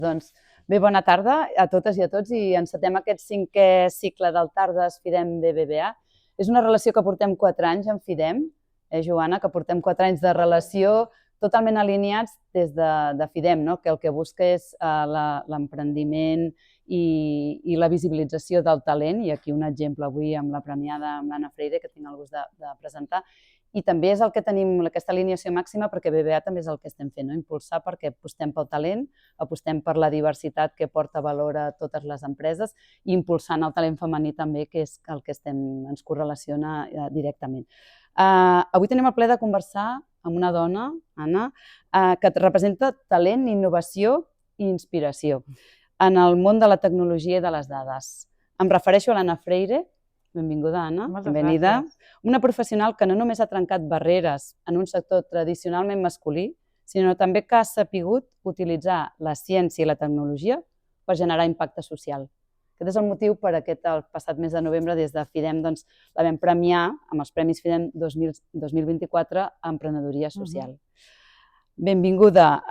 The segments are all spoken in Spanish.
Doncs bé, bona tarda a totes i a tots i encetem aquest 5è cicle del Tardes FIDEM BBVA. És una relació que portem 4 anys amb FIDEM, Joana, que portem 4 anys de relació totalment alineats des de FIDEM, no? Que el que busca és l'emprendiment i la visibilització del talent, i aquí un exemple avui amb la premiada amb l'Anna Freire, que tinc el gust de presentar. I també és el que tenim, aquesta alineació màxima, perquè BBVA també és el que estem fent, no? Impulsar perquè apostem pel talent, apostem per la diversitat que porta valor a totes les empreses i impulsant el talent femení també, que és el que ens correlaciona directament. Avui tenim el plaer de conversar amb una dona, Anna, que representa talent, innovació i inspiració en el món de la tecnologia i de les dades. Em refereixo a l'Anna Freire. Benvinguda, Anna. Benvenida. Una professional que no només ha trencat barreres en un sector tradicionalment masculí, sinó també que ha sapigut utilitzar la ciència i la tecnologia per generar impacte social. Aquest és el motiu per aquest el passat mes de novembre des de FIDEM la vam premiar amb els Premis FIDEM 2024 a Emprenedoria Social. Benvinguda.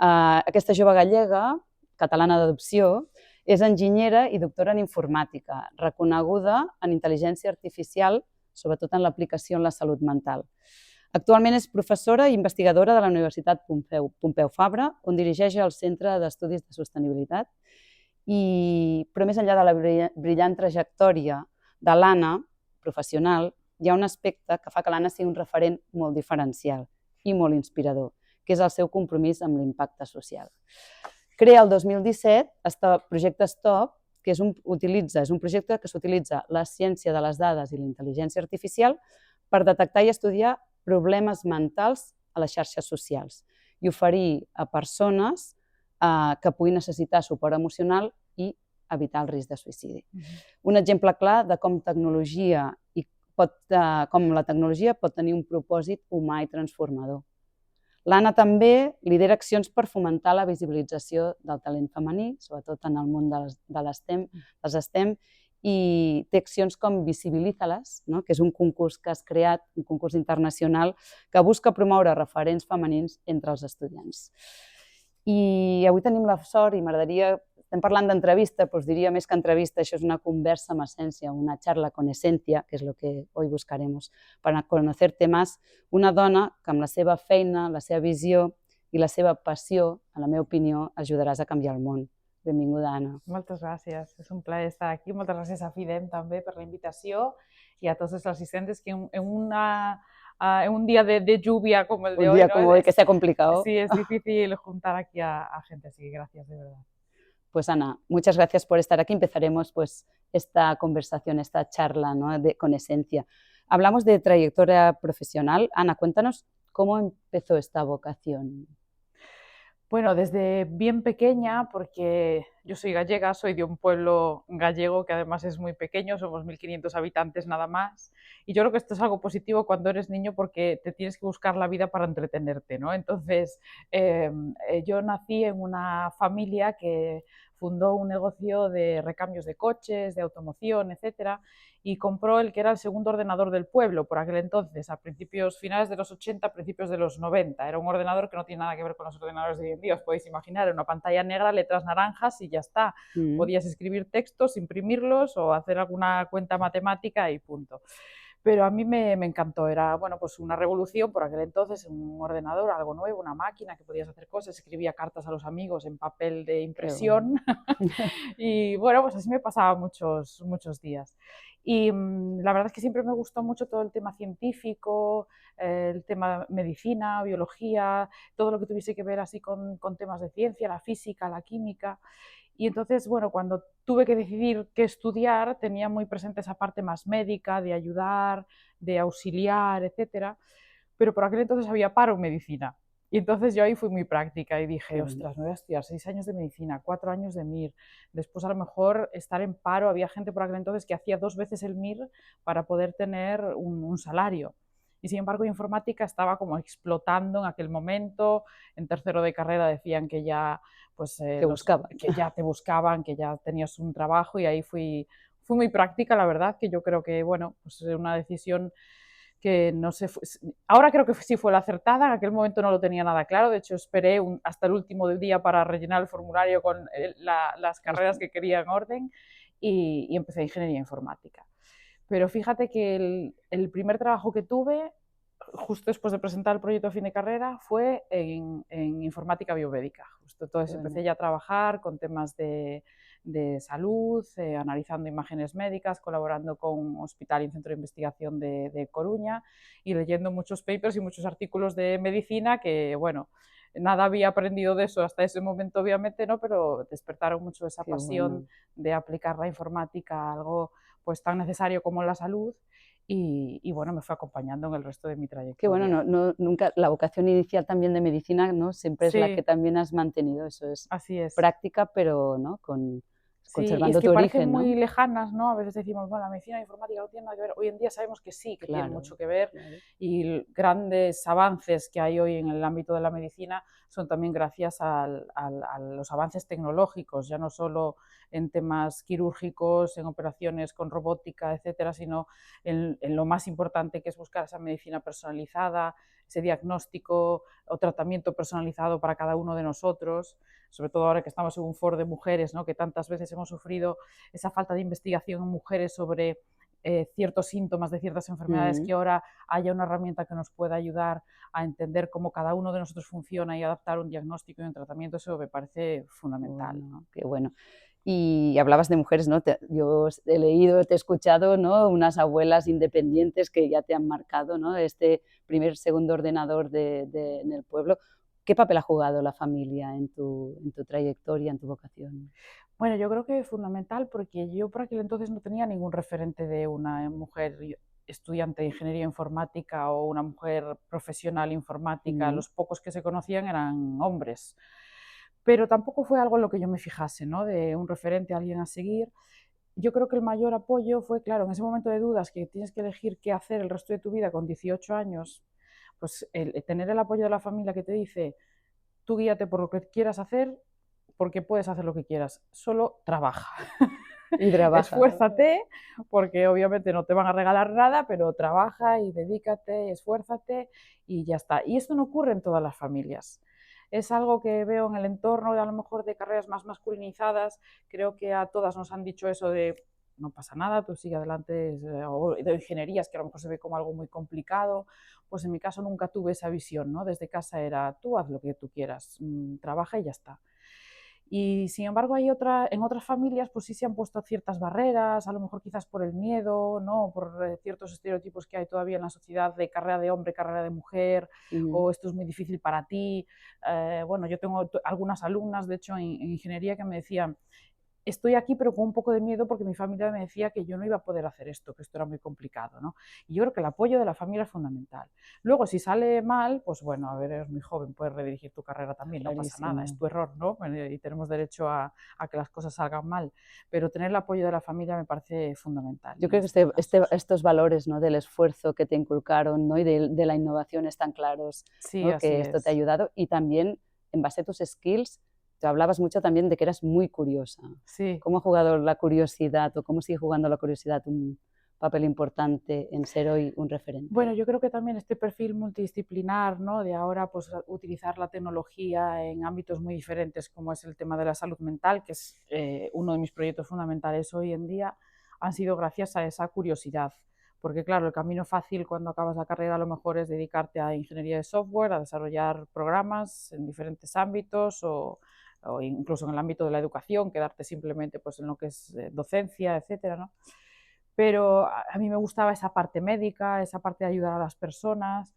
Aquesta jove gallega, catalana d'adopció, és enginyera i doctora en informàtica, reconeguda en intel·ligència artificial, sobretot en l'aplicació en la salut mental. Actualment és professora i investigadora de la Universitat Pompeu Fabra, on dirigeix el Centre d'Estudis de Sostenibilitat. Però més enllà de la brillant trajectòria de l'Anna, professional, hi ha un aspecte que fa que l'Anna sigui un referent molt diferencial i molt inspirador, que és el seu compromís amb l'impacte social. Crea el 2017 el projecte STOP, que és un projecte que s'utilitza la ciència de les dades i la intel·ligència artificial per detectar i estudiar problemes mentals a les xarxes socials i oferir a persones que puguin necessitar suport emocional i evitar el risc de suïcidi. Un exemple clar de com la tecnologia pot tenir un propòsit humà i transformador. L'Anna també lidera accions per fomentar la visibilització del talent femení, sobretot en el món de les STEM, i té accions com Visibilízalas, que és un concurs que has creat, un concurs internacional que busca promoure referents femenins entre els estudiants. I avui tenim la sort i m'agradaria, estem parlant d'entrevista, però us diria més que entrevista, això és una conversa amb essència, una charla con esencia, que és el que hoy buscaremos, para conocerte más, una dona que amb la seva feina, la seva visió i la seva passió, en la meva opinió, ajudaràs a canviar el món. Benvinguda, Anna. Moltes gràcies, és un plaer estar aquí. Moltes gràcies a FIDEM també per la invitació y a todos los asistentes que en un día de lluvia como el de hoy. Un día como hoy, que sea complicado. Sí, es difícil juntar aquí a gente, así que gracias de verdad. Pues Ana, muchas gracias por estar aquí. Empezaremos pues esta conversación, esta charla, ¿no? con esencia. Hablamos de trayectoria profesional. Ana, cuéntanos cómo empezó esta vocación. Bueno, desde bien pequeña, porque yo soy gallega, soy de un pueblo gallego que además es muy pequeño, somos 1500 habitantes nada más, y yo creo que esto es algo positivo cuando eres niño porque te tienes que buscar la vida para entretenerte, ¿no? Entonces, yo nací en una familia que fundó un negocio de recambios de coches, de automoción, etcétera, y compró el que era el segundo ordenador del pueblo por aquel entonces, a finales de los 80, principios de los 90. Era un ordenador que no tiene nada que ver con los ordenadores de hoy en día, os podéis imaginar, era una pantalla negra, letras naranjas y ya está. Podías escribir textos, imprimirlos o hacer alguna cuenta matemática y punto. Pero a mí me encantó, era pues una revolución por aquel entonces, un ordenador, algo nuevo, una máquina que podías hacer cosas, escribía cartas a los amigos en papel de impresión y bueno, pues así me pasaba muchos días. Y la verdad es que siempre me gustó mucho todo el tema científico, el tema medicina, biología, todo lo que tuviese que ver así con temas de ciencia, la física, la química. Y entonces, bueno, cuando tuve que decidir qué estudiar, tenía muy presente esa parte más médica, de ayudar, de auxiliar, etcétera. Pero por aquel entonces había paro en medicina. Y entonces yo ahí fui muy práctica y dije, ostras, me voy a estudiar 6 años de medicina, 4 años de MIR, después a lo mejor estar en paro. Había gente por aquel entonces que hacía 2 veces el MIR para poder tener un salario. Y sin embargo, informática estaba como explotando en aquel momento. En tercero de carrera decían que ya, pues, que ya te buscaban, que ya tenías un trabajo, y ahí fui muy práctica, la verdad, que yo creo que, bueno, pues es una decisión que no sé, ahora creo que sí fue la acertada, en aquel momento no lo tenía nada claro, de hecho esperé hasta el último del día para rellenar el formulario con las carreras que quería en orden y empecé ingeniería informática. Pero fíjate que el primer trabajo que tuve, justo después de presentar el proyecto de fin de carrera, fue en informática biomédica. Justo entonces empecé ya a trabajar con temas de salud, analizando imágenes médicas, colaborando con un hospital y un centro de investigación de Coruña y leyendo muchos papers y muchos artículos de medicina que, bueno, nada había aprendido de eso hasta ese momento, obviamente, ¿no? Pero despertaron mucho esa pasión de aplicar la informática a algo pues tan necesario como la salud y bueno, me fue acompañando en el resto de mi trayectoria. Qué bueno, nunca, la vocación inicial también de medicina, ¿no? Siempre es la que también has mantenido, eso es. Así es. Práctica, pero ¿no? Sí, y es que tu parecen origen, ¿no? muy lejanas, ¿no? A veces decimos, bueno, la medicina e informática no tiene nada que ver. Hoy en día sabemos que sí, que tiene mucho que ver y grandes avances que hay hoy en el ámbito de la medicina son también gracias a los avances tecnológicos, ya no solo en temas quirúrgicos, en operaciones con robótica, etcétera, sino en lo más importante que es buscar esa medicina personalizada, ese diagnóstico o tratamiento personalizado para cada uno de nosotros, sobre todo ahora que estamos en un foro de mujeres, ¿no? Que tantas veces hemos sufrido esa falta de investigación en mujeres sobre ciertos síntomas de ciertas enfermedades, que ahora haya una herramienta que nos pueda ayudar a entender cómo cada uno de nosotros funciona y adaptar un diagnóstico y un tratamiento, eso me parece fundamental. Bueno, qué bueno. Y hablabas de mujeres, ¿no? Yo he leído, te he escuchado, ¿no? Unas abuelas independientes que ya te han marcado, ¿no? Este primer, segundo ordenador en el pueblo. ¿Qué papel ha jugado la familia en tu trayectoria, en tu vocación? Bueno, yo creo que es fundamental porque yo por aquel entonces no tenía ningún referente de una mujer estudiante de ingeniería informática o una mujer profesional informática. Los pocos que se conocían eran hombres. Pero tampoco fue algo en lo que yo me fijase, ¿no? De un referente, alguien a seguir. Yo creo que el mayor apoyo fue, claro, en ese momento de dudas que tienes que elegir qué hacer el resto de tu vida con 18 años, pues tener el apoyo de la familia que te dice, tú guíate por lo que quieras hacer, porque puedes hacer lo que quieras, solo trabaja. Y trabaja. Esfuérzate, porque obviamente no te van a regalar nada, pero trabaja y dedícate, esfuérzate y ya está. Y esto no ocurre en todas las familias. Es algo que veo en el entorno, a lo mejor de carreras más masculinizadas. Creo que a todas nos han dicho eso de no pasa nada, tú sigue adelante, o de ingenierías, que a lo mejor se ve como algo muy complicado. Pues en mi caso nunca tuve esa visión, ¿no? Desde casa era tú haz lo que tú quieras, trabaja y ya está. Y sin embargo en otras familias pues sí se han puesto ciertas barreras, a lo mejor quizás por el miedo, ¿no? Por ciertos estereotipos que hay todavía en la sociedad de carrera de hombre, carrera de mujer, o esto es muy difícil para ti. Bueno, yo tengo algunas alumnas, de hecho, en ingeniería que me decían, estoy aquí pero con un poco de miedo porque mi familia me decía que yo no iba a poder hacer esto, que esto era muy complicado, ¿no? Y yo creo que el apoyo de la familia es fundamental. Luego, si sale mal, pues bueno, a ver, eres muy joven, puedes redirigir tu carrera también, no pasa nada, es tu error, ¿no? Y tenemos derecho a que las cosas salgan mal, pero tener el apoyo de la familia me parece fundamental. Yo creo que estos valores, ¿no? Del esfuerzo que te inculcaron, ¿no? Y de la innovación están claros, sí, ¿no? Que esto te ha ayudado y también en base a tus skills. Te hablabas mucho también de que eras muy curiosa. Sí. ¿Cómo ha jugado la curiosidad o cómo sigue jugando la curiosidad un papel importante en ser hoy un referente? Bueno, yo creo que también este perfil multidisciplinar, ¿no? De ahora pues, utilizar la tecnología en ámbitos muy diferentes, como es el tema de la salud mental, que es uno de mis proyectos fundamentales hoy en día, han sido gracias a esa curiosidad. Porque claro, el camino fácil cuando acabas la carrera a lo mejor es dedicarte a ingeniería de software, a desarrollar programas en diferentes ámbitos o incluso en el ámbito de la educación, quedarte simplemente pues, en lo que es docencia, etcétera, ¿no? Pero a mí me gustaba esa parte médica, esa parte de ayudar a las personas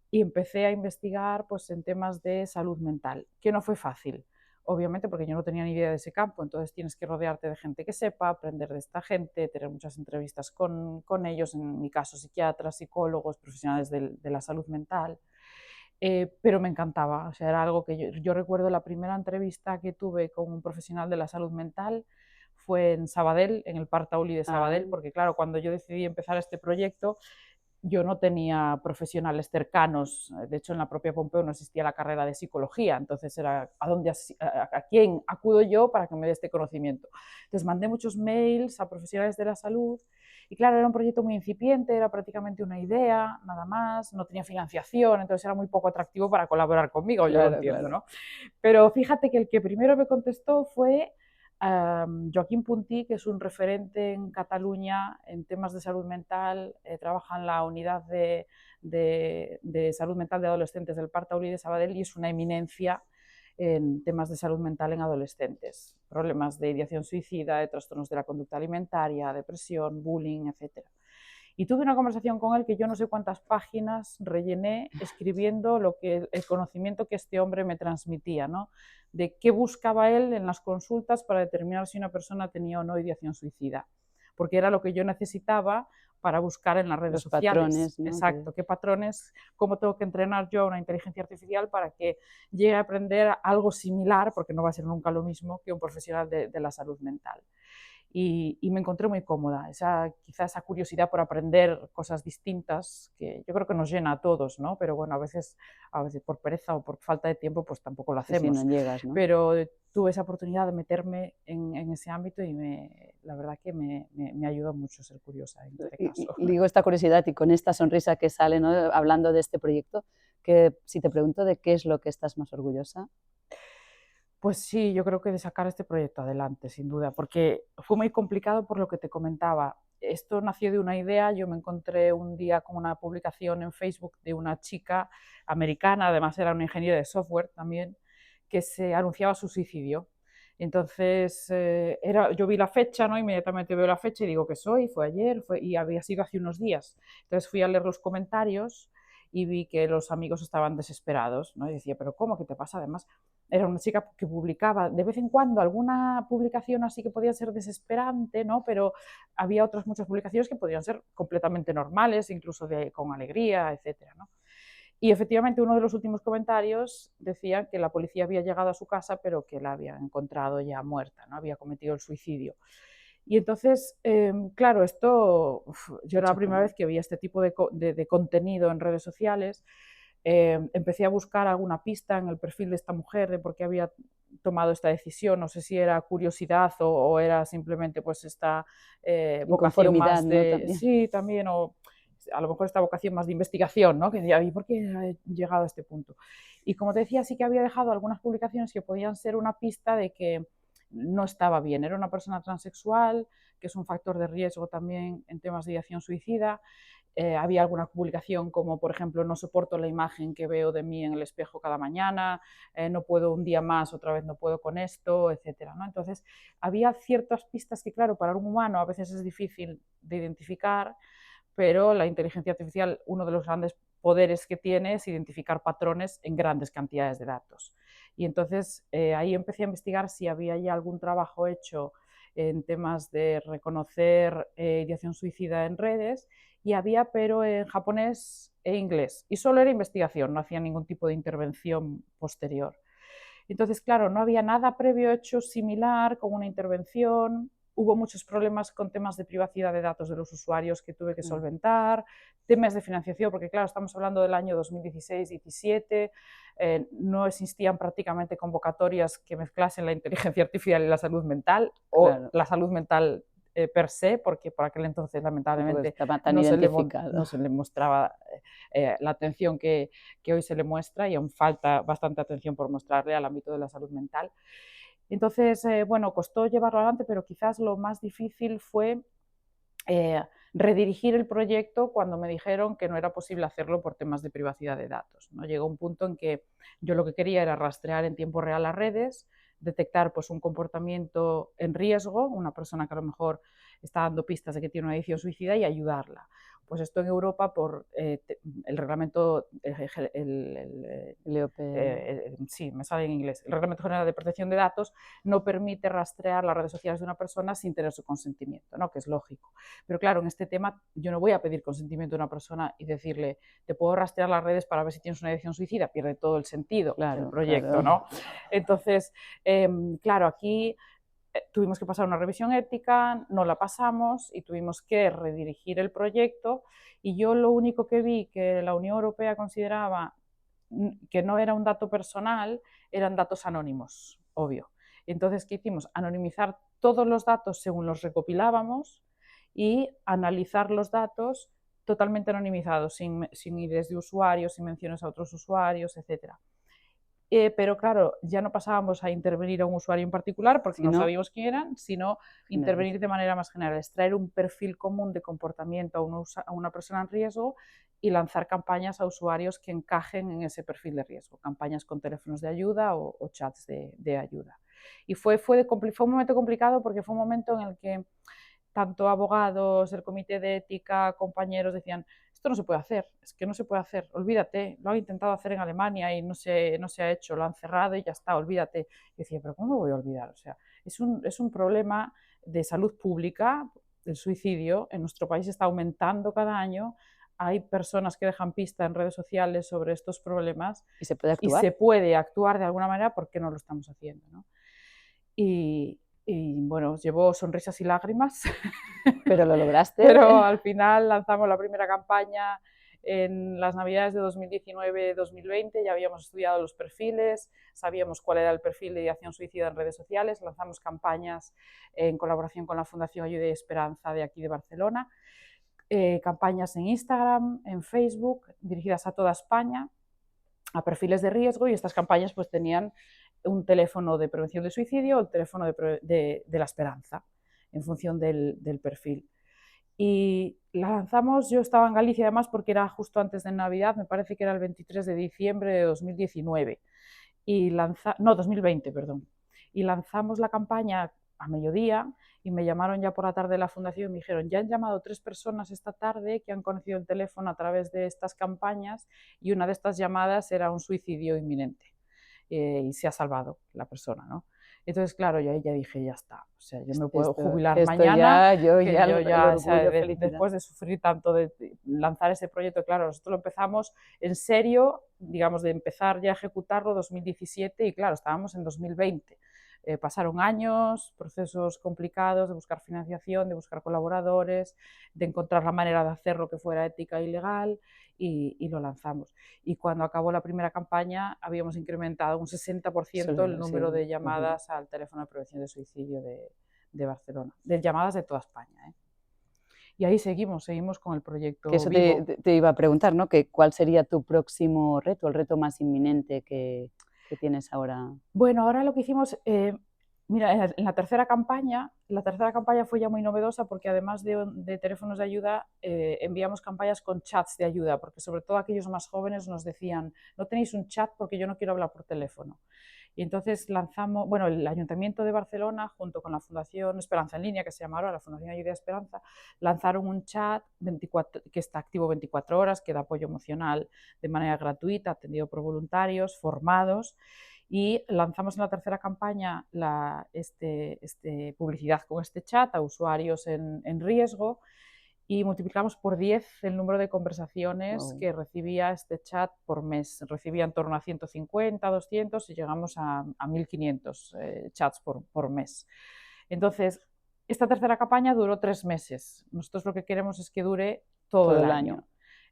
y empecé a investigar pues, en temas de salud mental, que no fue fácil, obviamente porque yo no tenía ni idea de ese campo, entonces tienes que rodearte de gente que sepa, aprender de esta gente, tener muchas entrevistas con ellos, en mi caso psiquiatras, psicólogos, profesionales de la salud mental. Pero me encantaba, o sea, era algo que yo recuerdo la primera entrevista que tuve con un profesional de la salud mental fue en Sabadell, en el Parc Taulí de Sabadell, porque claro, cuando yo decidí empezar este proyecto, yo no tenía profesionales cercanos. De hecho, en la propia Pompeu no existía la carrera de psicología, entonces era a quién acudo yo para que me dé este conocimiento. Entonces mandé muchos mails a profesionales de la salud y claro, era un proyecto muy incipiente, era prácticamente una idea, nada más, no tenía financiación, entonces era muy poco atractivo para colaborar conmigo, yo lo entiendo, ¿no? Pero fíjate que el que primero me contestó fue Joaquín Puntí, que es un referente en Cataluña en temas de salud mental, trabaja en la unidad de salud mental de adolescentes del Parc Taulí de Sabadell y es una eminencia en temas de salud mental en adolescentes, problemas de ideación suicida, de trastornos de la conducta alimentaria, depresión, bullying, etc. Y tuve una conversación con él que yo no sé cuántas páginas rellené escribiendo el conocimiento que este hombre me transmitía, ¿no? De qué buscaba él en las consultas para determinar si una persona tenía o no ideación suicida, porque era lo que yo necesitaba para buscar en las redes sociales. Patrones, ¿no? Exacto, qué patrones, cómo tengo que entrenar yo a una inteligencia artificial para que llegue a aprender algo similar, porque no va a ser nunca lo mismo que un profesional de la salud mental. Y me encontré muy cómoda, quizá esa curiosidad por aprender cosas distintas, que yo creo que nos llena a todos, ¿no? Pero bueno, a veces por pereza o por falta de tiempo, pues tampoco lo hacemos. Sí, no llegas, ¿no? Pero tuve esa oportunidad de meterme en ese ámbito y la verdad que me ayudó mucho ser curiosa en este caso. Y digo esta curiosidad y con esta sonrisa que sale, ¿no? Hablando de este proyecto, que si te pregunto de qué es lo que estás más orgullosa. Pues sí, yo creo que de sacar este proyecto adelante, sin duda, porque fue muy complicado por lo que te comentaba. Esto nació de una idea, yo me encontré un día con una publicación en Facebook de una chica americana, además era una ingeniera de software también, que se anunciaba su suicidio. Entonces, yo vi la fecha, ¿no? Inmediatamente veo la fecha y digo que fue ayer, y había sido hace unos días. Entonces fui a leer los comentarios y vi que los amigos estaban desesperados, ¿no? Y decía, pero ¿cómo? ¿Qué te pasa? Además, era una chica que publicaba de vez en cuando alguna publicación así que podía ser desesperante, ¿no? Pero había otras muchas publicaciones que podían ser completamente normales, incluso con alegría, etcétera, ¿no? Y efectivamente uno de los últimos comentarios decía que la policía había llegado a su casa, pero que la habían encontrado ya muerta, ¿no? Había cometido el suicidio. Y entonces, claro, yo era la primera vez que veía este tipo de contenido en redes sociales. Empecé a buscar alguna pista en el perfil de esta mujer de por qué había tomado esta decisión. No sé si era curiosidad o era simplemente pues esta vocación más de... ¿No? También. Sí, también, o a lo mejor esta vocación más de investigación, ¿no? Que decía, ¿y por qué he llegado a este punto? Y como te decía, sí que había dejado algunas publicaciones que podían ser una pista de que no estaba bien. Era una persona transexual, que es un factor de riesgo también en temas de ideación suicida. Había alguna publicación como, por ejemplo, no soporto la imagen que veo de mí en el espejo cada mañana, no puedo un día más, otra vez no puedo con esto, etcétera, ¿no? Entonces, había ciertas pistas que, claro, para un humano a veces es difícil de identificar, pero la inteligencia artificial, uno de los grandes poderes que tiene es identificar patrones en grandes cantidades de datos. Y entonces ahí empecé a investigar si había ya algún trabajo hecho en temas de reconocer ideación suicida en redes, y había, pero en japonés e inglés. Y solo era investigación, no hacía ningún tipo de intervención posterior. Entonces, claro, no había nada previo hecho similar con una intervención. Hubo muchos problemas con temas de privacidad de datos de los usuarios que tuve que solventar, temas de financiación, porque claro, estamos hablando del año 2016-17, no existían prácticamente convocatorias que mezclasen la inteligencia artificial y la salud mental, o la salud mental per se, porque por aquel entonces lamentablemente no se le mostraba la atención que hoy se le muestra, y aún falta bastante atención por mostrarle al ámbito de la salud mental. Entonces, bueno, costó llevarlo adelante, pero quizás lo más difícil fue redirigir el proyecto cuando me dijeron que no era posible hacerlo por temas de privacidad de datos, ¿no? Llegó un punto en que yo lo que quería era rastrear en tiempo real las redes, detectar pues, un comportamiento en riesgo, una persona que a lo mejor está dando pistas de que tiene una adicción suicida, y ayudarla. Pues esto en Europa, por el reglamento, sí, me sale en inglés, el Reglamento General de Protección de Datos no permite rastrear las redes sociales de una persona sin tener su consentimiento, ¿no? Que es lógico. Pero claro, en este tema yo no voy a pedir consentimiento de una persona y decirle, te puedo rastrear las redes para ver si tienes una adicción suicida, pierde todo el sentido del proyecto, ¿no? Entonces, claro, aquí tuvimos que pasar una revisión ética, no la pasamos y tuvimos que redirigir el proyecto, y yo lo único que vi que la Unión Europea consideraba que no era un dato personal, eran datos anónimos, obvio. Entonces, ¿qué hicimos? Anonimizar todos los datos según los recopilábamos y analizar los datos totalmente anonimizados, sin IDs de usuarios, sin menciones a otros usuarios, etc. Pero claro, ya no pasábamos a intervenir a un usuario en particular porque no sabíamos quién eran, sino intervenir de manera más general, extraer un perfil común de comportamiento a una persona en riesgo y lanzar campañas a usuarios que encajen en ese perfil de riesgo, campañas con teléfonos de ayuda o chats de ayuda. Y fue un momento complicado porque fue un momento en el que tanto abogados, el comité de ética, compañeros decían, esto no se puede hacer, es que no se puede hacer, olvídate, lo han intentado hacer en Alemania y no se ha hecho, lo han cerrado y ya está, olvídate. Y decía, pero ¿cómo me voy a olvidar? O sea, es un problema de salud pública, el suicidio en nuestro país está aumentando cada año, hay personas que dejan pista en redes sociales sobre estos problemas y se puede actuar de alguna manera, ¿por qué no lo estamos haciendo? ¿No? Y bueno, llevó sonrisas y lágrimas. Pero lo lograste. Pero al final lanzamos la primera campaña en las Navidades de 2019-2020, ya habíamos estudiado los perfiles, sabíamos cuál era el perfil de ideación suicida en redes sociales, lanzamos campañas en colaboración con la Fundación Ayuda y Esperanza de aquí de Barcelona, campañas en Instagram, en Facebook, dirigidas a toda España, a perfiles de riesgo, y estas campañas pues tenían un teléfono de prevención de suicidio o el teléfono de la esperanza, en función del perfil. Y la lanzamos, yo estaba en Galicia además porque era justo antes de Navidad, me parece que era el 23 de diciembre de 2019, 2020, perdón. Y lanzamos la campaña a mediodía y me llamaron ya por la tarde de la fundación y me dijeron, ya han llamado 3 personas esta tarde que han conocido el teléfono a través de estas campañas y una de estas llamadas era un suicidio inminente y se ha salvado la persona, ¿no? Entonces, claro, yo ahí ya dije, ya está, o sea, yo me puedo jubilar mañana, después de sufrir tanto, de lanzar ese proyecto, claro, nosotros lo empezamos en serio, digamos, de empezar ya a ejecutarlo 2017 y claro, estábamos en 2020. Pasaron años, procesos complicados de buscar financiación, de buscar colaboradores, de encontrar la manera de hacerlo que fuera ética y legal, y lo lanzamos. Y cuando acabó la primera campaña habíamos incrementado un 60% el número de llamadas al teléfono de prevención de suicidio de Barcelona, de llamadas de toda España. Y ahí seguimos con el proyecto que eso vivo. te iba a preguntar, ¿no? Que ¿cuál sería tu próximo reto, el reto más inminente que tienes ahora? Bueno, ahora lo que hicimos, mira, en la tercera campaña fue ya muy novedosa porque además de teléfonos de ayuda, enviamos campañas con chats de ayuda, porque sobre todo aquellos más jóvenes nos decían, no tenéis un chat porque yo no quiero hablar por teléfono. Y entonces lanzamos, bueno, el Ayuntamiento de Barcelona, junto con la Fundación Esperanza en Línea, que se llama ahora la Fundación Ayuda y Esperanza, lanzaron un chat que está activo 24 horas, que da apoyo emocional de manera gratuita, atendido por voluntarios, formados, y lanzamos en la tercera campaña publicidad con este chat a usuarios en riesgo, y multiplicamos por 10 el número de conversaciones que recibía este chat por mes. Recibía en torno a 150, 200 y llegamos a 1500 chats por mes. Entonces, esta tercera campaña duró 3 meses. Nosotros lo que queremos es que dure todo el año.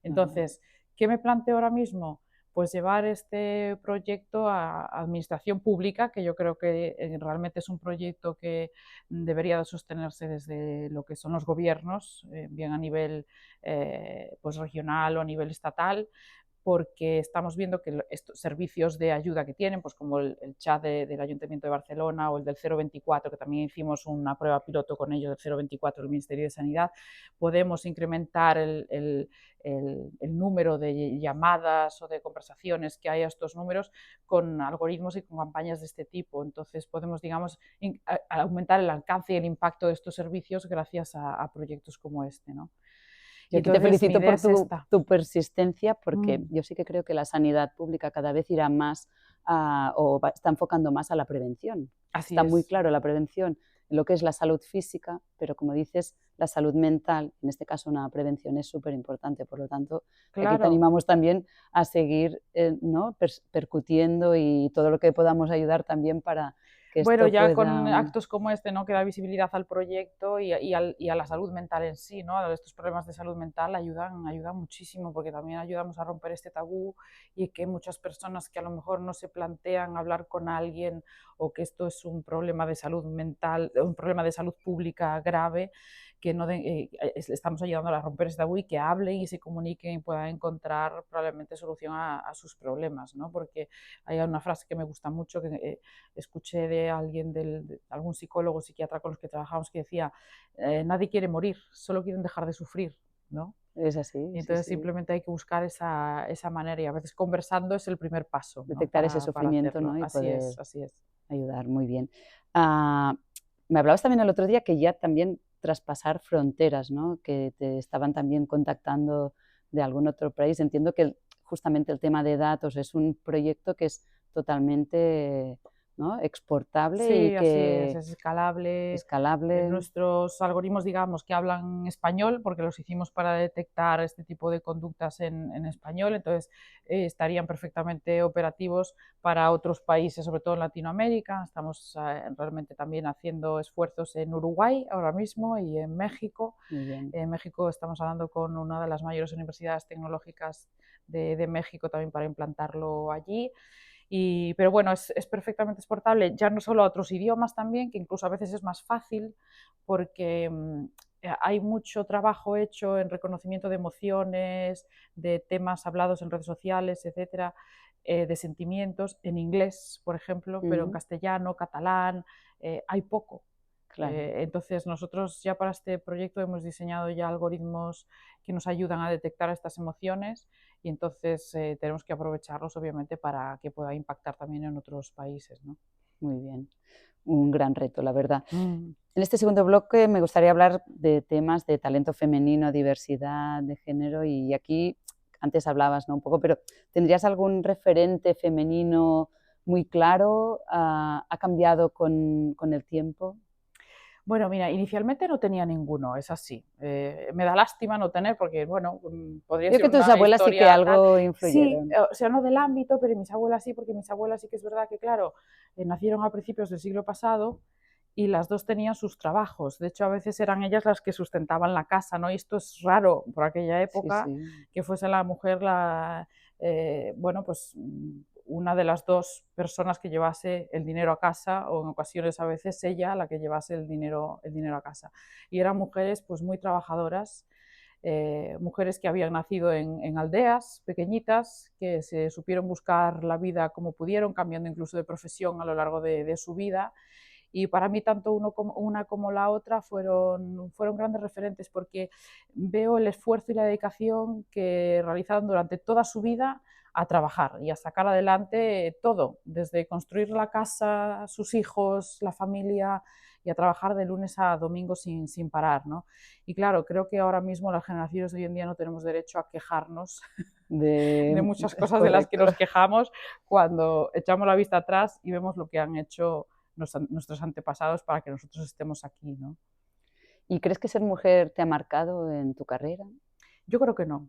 Entonces, ¿qué me planteo ahora mismo? Pues llevar este proyecto a administración pública, que yo creo que realmente es un proyecto que debería de sostenerse desde lo que son los gobiernos, bien a nivel pues regional o a nivel estatal, porque estamos viendo que estos servicios de ayuda que tienen, pues como el chat del Ayuntamiento de Barcelona o el del 024, que también hicimos una prueba piloto con ellos, del 024 del Ministerio de Sanidad, podemos incrementar el número de llamadas o de conversaciones que hay a estos números con algoritmos y con campañas de este tipo. Entonces podemos, digamos, aumentar el alcance y el impacto de estos servicios gracias a proyectos como este, ¿no? Yo aquí te felicito por tu persistencia, porque yo sí que creo que la sanidad pública cada vez irá más está enfocando más a la prevención. Está muy claro la prevención en lo que es la salud física, pero como dices, la salud mental, en este caso una prevención es súper importante. Por lo tanto, aquí te animamos también a seguir ¿no? percutiendo y todo lo que podamos ayudar también para que Bueno, esto ya con pueda... actos como este, ¿no? Que da visibilidad al proyecto y a la salud mental en sí, ¿no? A estos problemas de salud mental ayudan muchísimo porque también ayudamos a romper este tabú y que muchas personas que a lo mejor no se plantean hablar con alguien o que esto es un problema de salud mental, un problema de salud pública grave, que no estamos ayudando a romper ese tabú y que hablen y se comuniquen y puedan encontrar probablemente solución a sus problemas, ¿no? Porque hay una frase que me gusta mucho que escuché de alguien, de algún psicólogo, psiquiatra con los que trabajamos, que decía, nadie quiere morir, solo quieren dejar de sufrir, ¿no? Es así, Y sí, entonces sí. simplemente hay que buscar esa manera y a veces conversando es el primer paso, ¿no? Detectar ese Para sufrimiento, hacerlo. ¿no? Y Así poder es, así es. ayudar, muy bien. Ah, me hablabas también el otro día que ya también traspasar fronteras, ¿no? Que te estaban también contactando de algún otro país. Entiendo que justamente el tema de datos es un proyecto que es totalmente, ¿no? Exportable y Sí, así que es escalable. escalable. Nuestros algoritmos, digamos, que hablan español, porque los hicimos para detectar este tipo de conductas en español, entonces estarían perfectamente operativos para otros países, sobre todo en Latinoamérica. Estamos realmente también haciendo esfuerzos en Uruguay ahora mismo y en México. Muy bien. En México estamos hablando con una de las mayores universidades tecnológicas de México también para implantarlo allí. Pero bueno, es perfectamente exportable, ya no solo a otros idiomas también, que incluso a veces es más fácil porque hay mucho trabajo hecho en reconocimiento de emociones, de temas hablados en redes sociales, etcétera, de sentimientos en inglés, por ejemplo, pero en Ujú, castellano, catalán, hay poco. claro. Entonces nosotros ya para este proyecto hemos diseñado ya algoritmos que nos ayudan a detectar estas emociones y entonces tenemos que aprovecharlos obviamente para que pueda impactar también en otros países, ¿no? Muy bien. Un gran reto, la verdad. Mm. En este segundo bloque me gustaría hablar de temas de talento femenino, diversidad de género y aquí antes hablabas, ¿no? Un poco, pero ¿tendrías algún referente femenino muy claro? ¿Ha cambiado con el tiempo? Bueno, mira, inicialmente no tenía ninguno, es así. Me da lástima no tener, porque, bueno, podría Yo ser creo que tus una abuelas sí que historia tal. algo Sí, influyeron. o sea, no del ámbito, pero mis abuelas sí, porque mis abuelas sí que es verdad que, claro, nacieron a principios del siglo pasado y las dos tenían sus trabajos. De hecho, a veces eran ellas las que sustentaban la casa, ¿no? Y esto es raro por aquella Sí, época, sí, que fuese la mujer bueno, pues una de las dos personas que llevase el dinero a casa, o en ocasiones a veces ella la que llevase el dinero a casa. Y eran mujeres pues muy trabajadoras, mujeres que habían nacido en aldeas pequeñitas, que se supieron buscar la vida como pudieron, cambiando incluso de profesión a lo largo de su vida. Y para mí tanto una como la otra fueron grandes referentes porque veo el esfuerzo y la dedicación que realizaron durante toda su vida a trabajar y a sacar adelante todo, desde construir la casa, sus hijos, la familia y a trabajar de lunes a domingo sin parar, ¿no? Y claro, creo que ahora mismo las generaciones de hoy en día no tenemos derecho a quejarnos de muchas es cosas de las que correcto. nos quejamos cuando echamos la vista atrás y vemos lo que han hecho nuestros antepasados para que nosotros estemos aquí, ¿no? ¿Y crees que ser mujer te ha marcado en tu carrera? Yo creo que no.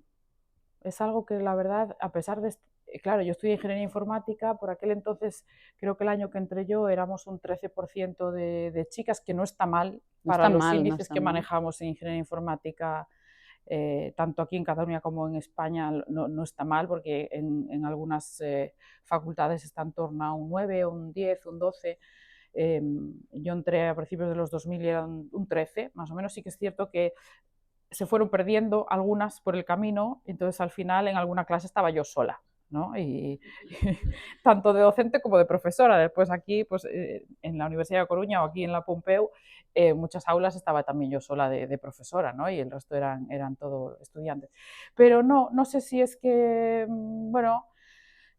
Es algo que la verdad, a pesar de, claro, yo estudié ingeniería informática, por aquel entonces creo que el año que entré yo éramos un 13% de chicas, que no está mal No para está los mal, no índices está que mal. manejamos en ingeniería informática, tanto aquí en Cataluña como en España no está mal, porque en algunas facultades está en torno a un 9, un 10, un 12. Yo entré a principios de los 2000 y eran un 13, más o menos. Sí que es cierto que se fueron perdiendo algunas por el camino, entonces al final en alguna clase estaba yo sola, ¿no? Tanto de docente como de profesora. Después aquí, pues en la Universidad de Coruña o aquí en la Pompeu, muchas aulas estaba también yo sola de profesora, ¿no? Y el resto eran todos estudiantes. Pero no sé si es que, bueno,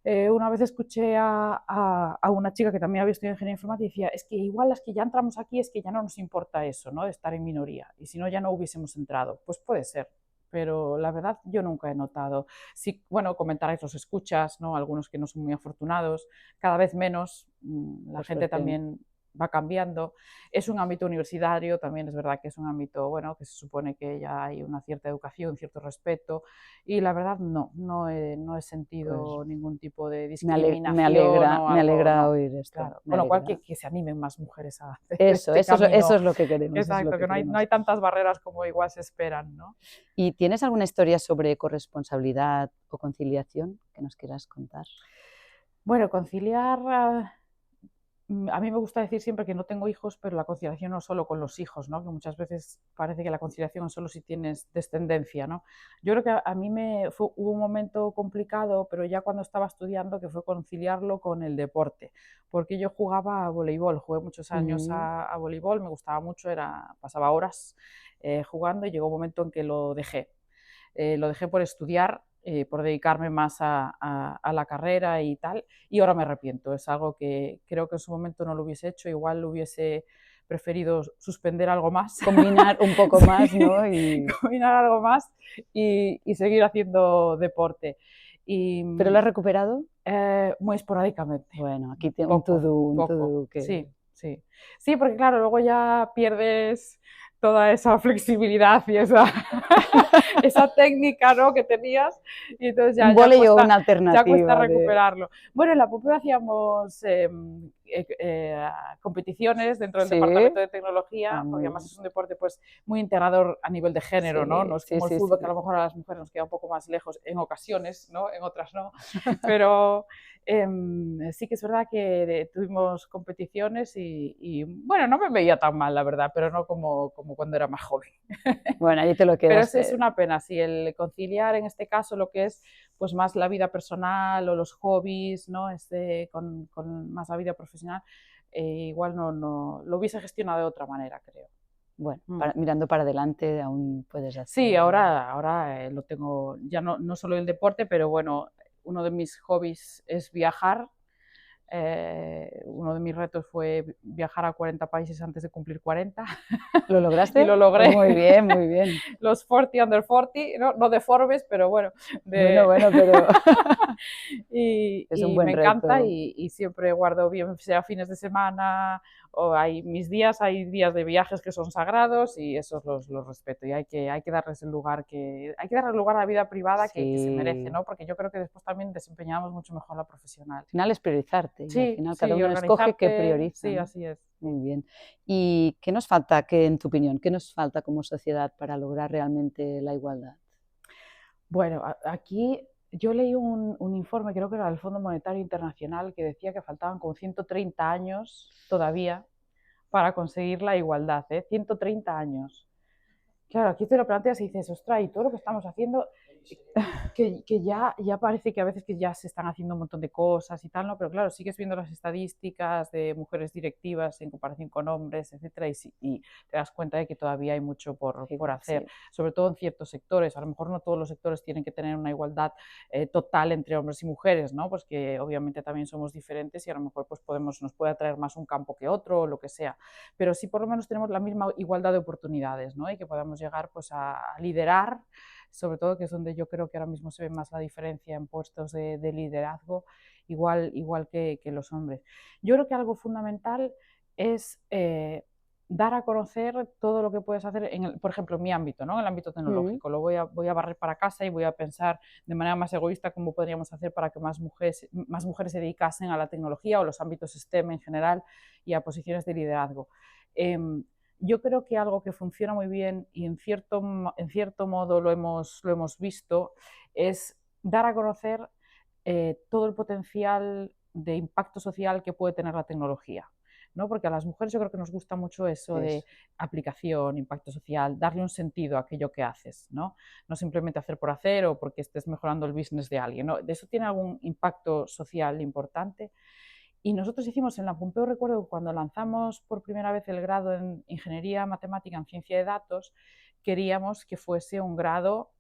una vez escuché a una chica que también había estudiado ingeniería informática y decía, es que igual las que ya entramos aquí es que ya no nos importa eso, ¿no? De estar en minoría. Y si no, ya no hubiésemos entrado. Pues puede ser, pero la verdad yo nunca he notado. Sí, bueno, comentaréis los escuchas, ¿no? Algunos que no son muy afortunados, cada vez menos. La Por gente suerte, también va cambiando. Es un ámbito universitario, también es verdad que es un ámbito, bueno, que se supone que ya hay una cierta educación, cierto respeto, y la verdad no he sentido Pues ningún tipo de me discriminación o me algo, alegra no. oír esto, Claro, me con lo cual alegra. que se animen más mujeres a hacer Eso, este eso camino. es lo que queremos, es lo Exacto, que que no queremos. hay tantas barreras como igual se esperan, ¿no? ¿Y tienes alguna historia sobre corresponsabilidad o conciliación que nos quieras contar? Bueno, conciliar, a mí me gusta decir siempre que no tengo hijos, pero la conciliación no solo con los hijos, ¿no? Que muchas veces parece que la conciliación es solo si tienes descendencia, ¿no? Yo creo que a mí hubo un momento complicado, pero ya cuando estaba estudiando, que fue conciliarlo con el deporte, porque yo jugaba a voleibol, jugué muchos años Mm, a voleibol, me gustaba mucho, pasaba horas jugando y llegó un momento en que lo dejé por estudiar, por dedicarme más a la carrera y tal, y ahora me arrepiento. Es algo que creo que en su momento no lo hubiese hecho, igual lo hubiese preferido suspender algo más. combinar un poco más, Sí, ¿no? Y... combinar algo más y seguir haciendo deporte. Y, ¿Pero lo has recuperado? muy esporádicamente, Bueno, aquí poco, un to poco, do que... sí, sí. Sí, porque claro, luego ya pierdes toda esa flexibilidad y esa, esa técnica, ¿no?, que tenías, y entonces Un vóley o una ya cuesta alternativa de... recuperarlo. Bueno, en la PUPE hacíamos competiciones dentro del Sí, departamento de tecnología, porque muy además bien. es un deporte pues muy integrador a nivel de género, ¿no? No Sí, es sí, como el sí, sí. fútbol, que a lo mejor a las mujeres nos queda un poco más lejos en ocasiones, ¿no? En otras no, pero sí que es verdad que tuvimos competiciones bueno, no me veía tan mal, la verdad, pero no como cuando era más joven. Bueno, ahí te lo Pero quedas. es una pena, si el conciliar en este caso lo que es pues más la vida personal o los hobbies, ¿no? Con más la vida profesional, igual no lo hubiese gestionado de otra manera, creo. Bueno, Mm. mirando para adelante aún puedes Sí, hacer... ahora lo tengo, ya no solo el deporte, pero bueno, uno de mis hobbies es viajar. Uno de mis retos fue viajar a 40 países antes de cumplir 40 ¿Lo y lograste? lo logré. Muy bien, muy bien. Los 40 under 40, no de Forbes, pero bueno, Bueno, de... bueno, pero es un y buen me encanta reto. y siempre guardo bien, sea fines de semana o hay días de viajes que son sagrados y esos los respeto y hay que darles hay que darle el lugar a la vida privada que se merece, Sí. ¿no? Porque yo creo que después también desempeñamos mucho mejor la profesional. Al final es priorizarte y al Sí, final cada sí, uno escoge qué organizarte, prioriza, sí, ¿no? así es. Muy bien. ¿Y qué nos falta, en tu opinión, qué nos falta como sociedad para lograr realmente la igualdad? Bueno, aquí yo leí un informe, creo que era del Fondo Monetario Internacional, que decía que faltaban como 130 años todavía para conseguir la igualdad, ¿eh? 130 años. Claro, aquí te lo planteas y dices, ostras, y todo lo que estamos haciendo, que ya parece que a veces que ya se están haciendo un montón de cosas y tal, ¿no? Pero claro, sigues viendo las estadísticas de mujeres directivas en comparación con hombres, etcétera, y te das cuenta de que todavía hay mucho por hacer, Sí. sobre todo en ciertos sectores. A lo mejor no todos los sectores tienen que tener una igualdad total entre hombres y mujeres, ¿no? Pues que obviamente también somos diferentes y a lo mejor pues nos puede atraer más un campo que otro o lo que sea, pero sí por lo menos tenemos la misma igualdad de oportunidades, ¿no? Y que podamos llegar pues a liderar, sobre todo, que es donde yo creo que ahora mismo se ve más la diferencia en puestos de liderazgo, igual que los hombres. Yo creo que algo fundamental es dar a conocer todo lo que puedes hacer, por ejemplo, en mi ámbito, ¿no? En el ámbito Mm. tecnológico. Voy a barrer para casa y voy a pensar de manera más egoísta cómo podríamos hacer para que más mujeres se dedicasen a la tecnología o los ámbitos STEM en general y a posiciones de liderazgo. Yo creo que algo que funciona muy bien y en cierto modo lo hemos visto es dar a conocer todo el potencial de impacto social que puede tener la tecnología, ¿no? Porque a las mujeres yo creo que nos gusta mucho eso de aplicación, impacto social, darle un sentido a aquello que haces, ¿no? No simplemente hacer por hacer o porque estés mejorando el business de alguien, ¿no? De eso tiene algún impacto social importante. Y nosotros hicimos en la Pompeu, recuerdo, cuando lanzamos por primera vez el grado en Ingeniería Matemática en Ciencia de Datos, queríamos que fuese un grado,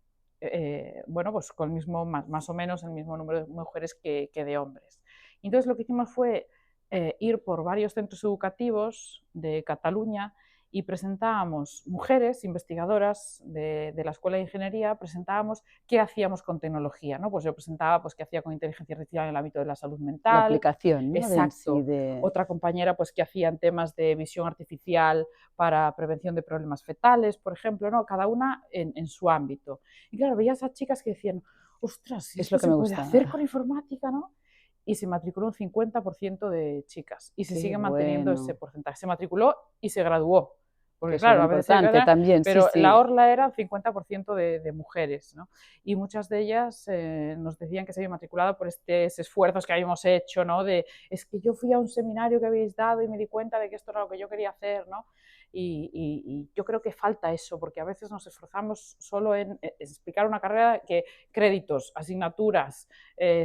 bueno, pues con el mismo, más o menos el mismo número de mujeres que de hombres. Entonces lo que hicimos fue ir por varios centros educativos de Cataluña y presentábamos, mujeres investigadoras de la Escuela de Ingeniería, presentábamos qué hacíamos con tecnología, ¿no? Pues yo presentaba pues, qué hacía con inteligencia artificial en el ámbito de la salud La mental. aplicación, ¿no? De en sí Exacto. de... Otra compañera pues, qué hacía en temas de visión artificial para prevención de problemas fetales, por ejemplo, ¿no? Cada una en su ámbito. Y claro, veías a chicas que decían, ostras, si Es esto lo que se me puede gusta. hacer con informática, ¿no? Y se matriculó un 50% de chicas y se Qué sigue manteniendo ese bueno. porcentaje. Se matriculó y se graduó. Que Porque eso es claro, lo a veces importante también, sí, pero la sí. orla era 50% de mujeres, ¿no? Y muchas de ellas nos decían que se habían matriculado por estos esfuerzos que habíamos hecho, ¿no? De, es que yo fui a un seminario que habéis dado y me di cuenta de que esto era lo que yo quería hacer, ¿no? Y yo creo que falta eso, porque a veces nos esforzamos solo en explicar una carrera que créditos, asignaturas,